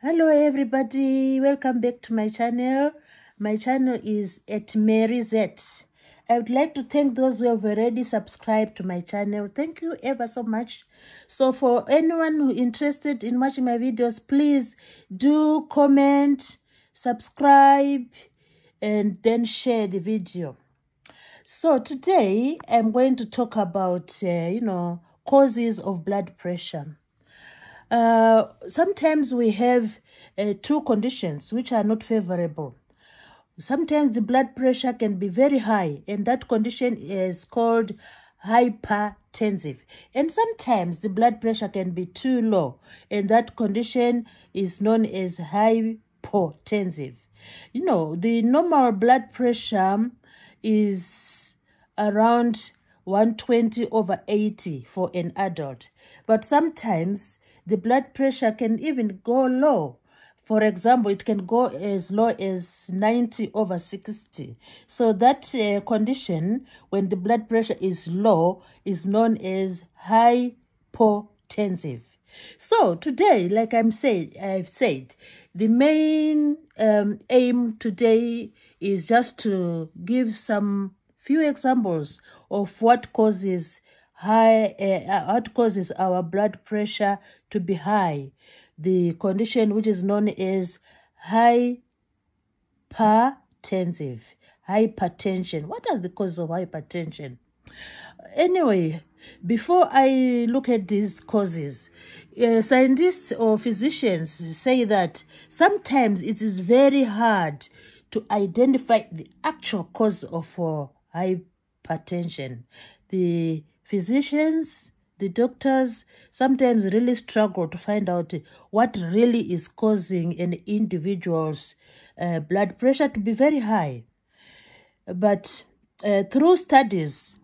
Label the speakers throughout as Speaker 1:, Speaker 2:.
Speaker 1: Hello everybody, welcome back to my channel. My channel is at Mary Z. I would like to thank those who have already subscribed to my channel. Thank you ever so much. So for anyone who interested in watching my videos, please do comment, subscribe, and then share the video. So today I'm going to talk about causes of blood pressure. Sometimes we have two conditions which are not favorable. Sometimes the blood pressure can be very high, and that condition is called hypertensive. And sometimes the blood pressure can be too low, and that condition is known as hypotensive. You know, the normal blood pressure is around 120/80 for an adult. But sometimes the blood pressure can even go low. For example, it can go as low as 90/60. So that condition, when the blood pressure is low, is known as hypotensive. So today, like I've said, the main aim today is just to give some few examples of what causes our blood pressure to be high. The condition which is known as hypertension. What are the causes of hypertension? Anyway, before I look at these causes, scientists or physicians say that sometimes it is very hard to identify the actual cause of hypertension. The physicians, the doctors sometimes really struggle to find out what really is causing an individual's blood pressure to be very high. But through studies,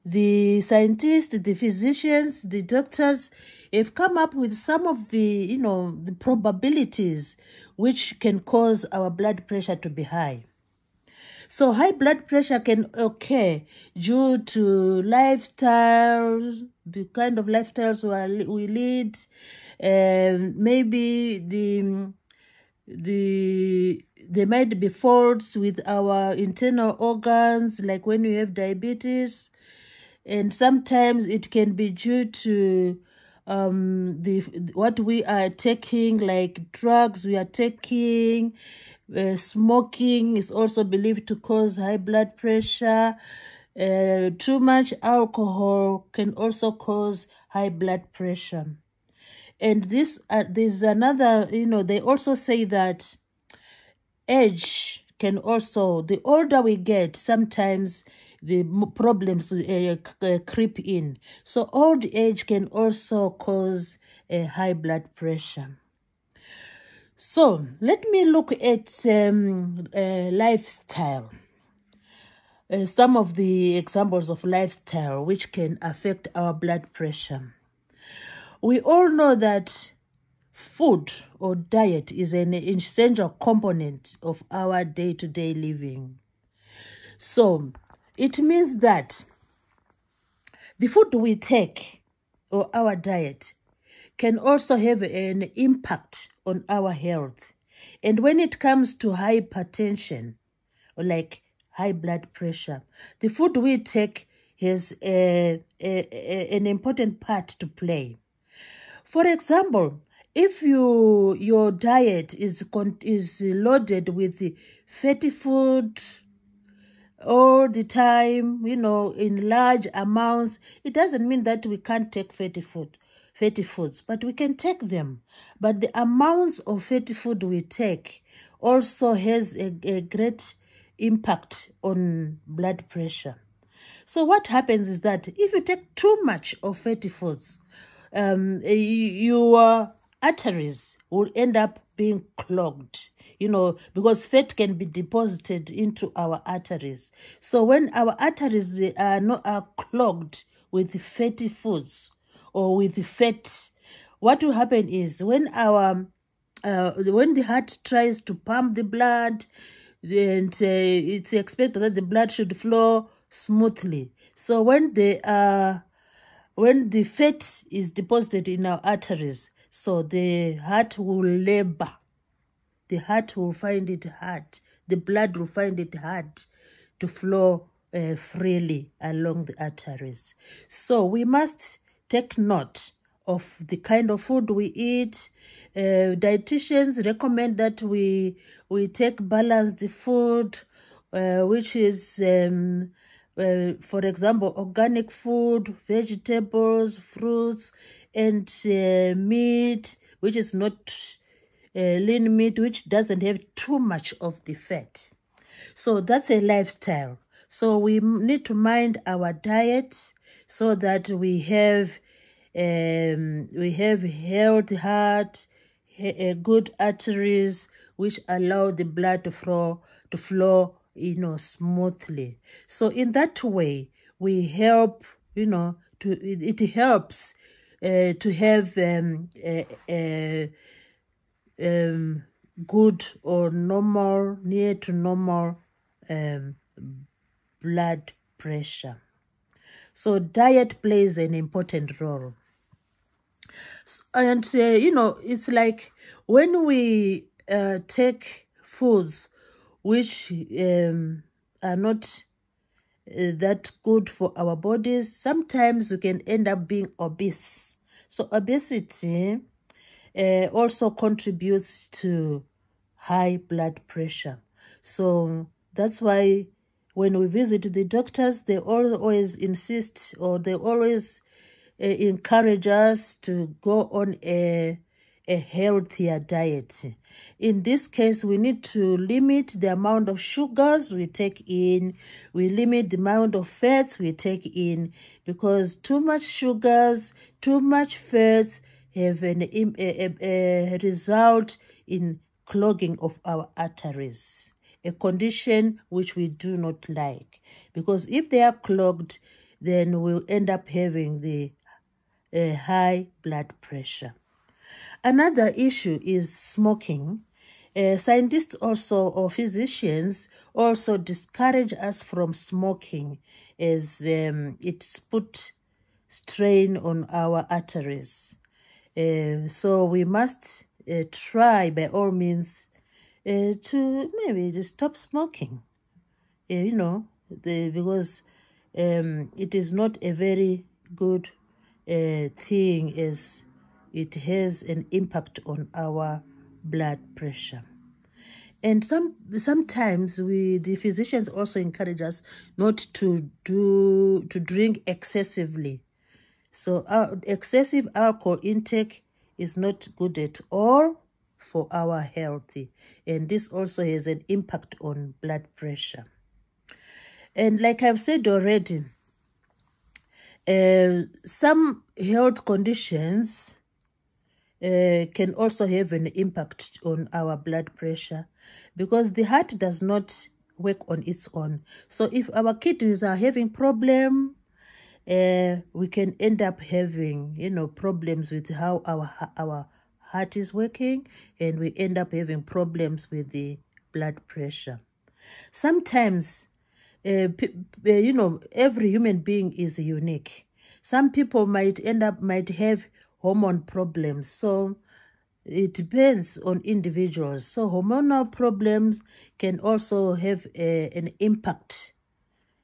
Speaker 1: the scientists, the physicians, the doctors have come up with some of the, the probabilities which can cause our blood pressure to be high. So high blood pressure can occur due to lifestyles, the kind of lifestyles we lead, maybe there might be faults with our internal organs, like when you have diabetes, and sometimes it can be due to what we are taking, like drugs we are taking. Smoking is also believed to cause high blood pressure. Too much alcohol can also cause high blood pressure. And there's another, they also say that age can also, the older we get, sometimes the problems creep in. So old age can also cause a high blood pressure. So let me look at lifestyle. Some of the examples of lifestyle which can affect our blood pressure. We all know that food or diet is an essential component of our day-to-day living. So it means that the food we take or our diet can also have an impact on our health. And when it comes to hypertension, or like high blood pressure, the food we take has an important part to play. For example, if your diet is loaded with fatty food all the time, in large amounts, it doesn't mean that we can't take fatty foods, but we can take them. But the amounts of fatty food we take also has a great impact on blood pressure. So what happens is that if you take too much of fatty foods, your arteries will end up being clogged, because fat can be deposited into our arteries. So when our arteries are clogged with fatty foods or with fat, what will happen is when the heart tries to pump the blood, and it's expected that the blood should flow smoothly. So when the fat is deposited in our arteries, so the heart will labor the heart will find it hard, the blood will find it hard to flow freely along the arteries. So we must take note of the kind of food we eat. Dietitians recommend that we take balanced food, which is, for example, organic food, vegetables, fruits, and meat, which is not lean meat, which doesn't have too much of the fat. So that's a lifestyle. So we need to mind our diet so that we have healthy heart, good arteries, which allow the blood to flow, smoothly. So in that way, we help, it helps to have good or normal, near to normal blood pressure. So diet plays an important role. And, it's like when we take foods which are not that good for our bodies, sometimes we can end up being obese. So obesity also contributes to high blood pressure. So that's why when we visit the doctors, they always insist, or they always encourage us to go on a healthier diet. In this case, we need to limit the amount of sugars we take in. We limit the amount of fats we take in, because too much sugars, too much fats have a result in clogging of our arteries, a condition which we do not like, because if they are clogged, then we'll end up having the high blood pressure. Another issue is smoking. Scientists also, or physicians, also discourage us from smoking, as it's put strain on our arteries. So we must try by all means to maybe to stop smoking, because it is not a very good thing, as it has an impact on our blood pressure. And sometimes the physicians also encourage us not to drink excessively. So excessive alcohol intake is not good at all for our health, and this also has an impact on blood pressure. And like I've said already, some health conditions can also have an impact on our blood pressure, because the heart does not work on its own. So if our kidneys are having problem, we can end up having, problems with how our heart is working, and we end up having problems with the blood pressure. Sometimes, every human being is unique. Some people might have hormone problems, so it depends on individuals. So hormonal problems can also have an impact,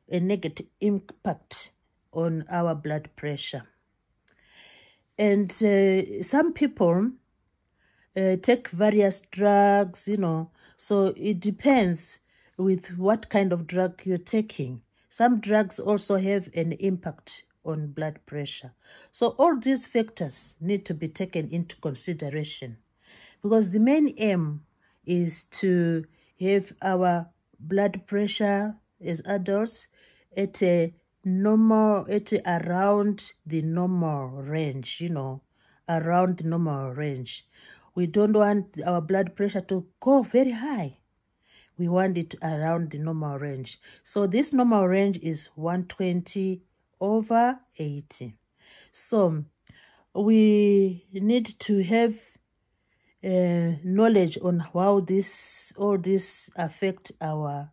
Speaker 1: a negative impact on our blood pressure. And some people take various drugs, so it depends with what kind of drug you're taking. Some drugs also have an impact on blood pressure. So all these factors need to be taken into consideration, because the main aim is to have our blood pressure as adults at around the normal range, around the normal range. We don't want our blood pressure to go very high. We want it around the normal range. So this normal range is 120/80. So we need to have knowledge on how all this affect our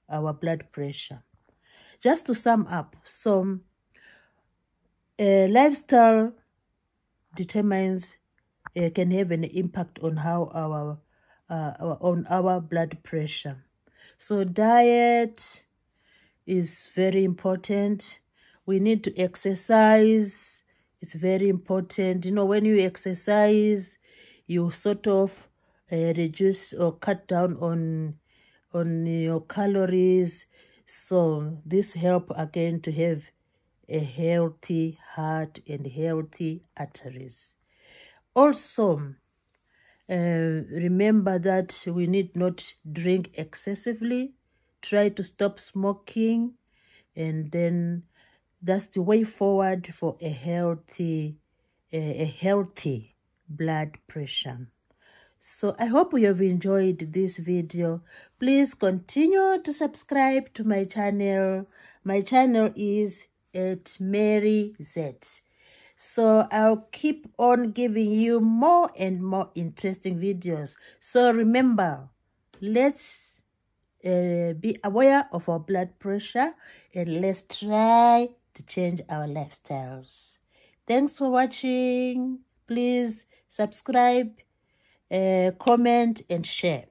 Speaker 1: blood pressure. Just to sum up, so lifestyle determines can have an impact on how on our blood pressure. So diet is very important. We need to exercise. It's very important. You know, when you exercise, you sort of reduce or cut down on your calories. So this help again to have a healthy heart and healthy arteries. Also, remember that we need not drink excessively. Try to stop smoking, and then that's the way forward for a healthy blood pressure. So I hope you have enjoyed this video. Please continue to subscribe to my channel. My channel is at Mary Z. So I'll keep on giving you more and more interesting videos. So remember, let's be aware of our blood pressure, and let's try to change our lifestyles. Thanks for watching. Please subscribe, comment, and share.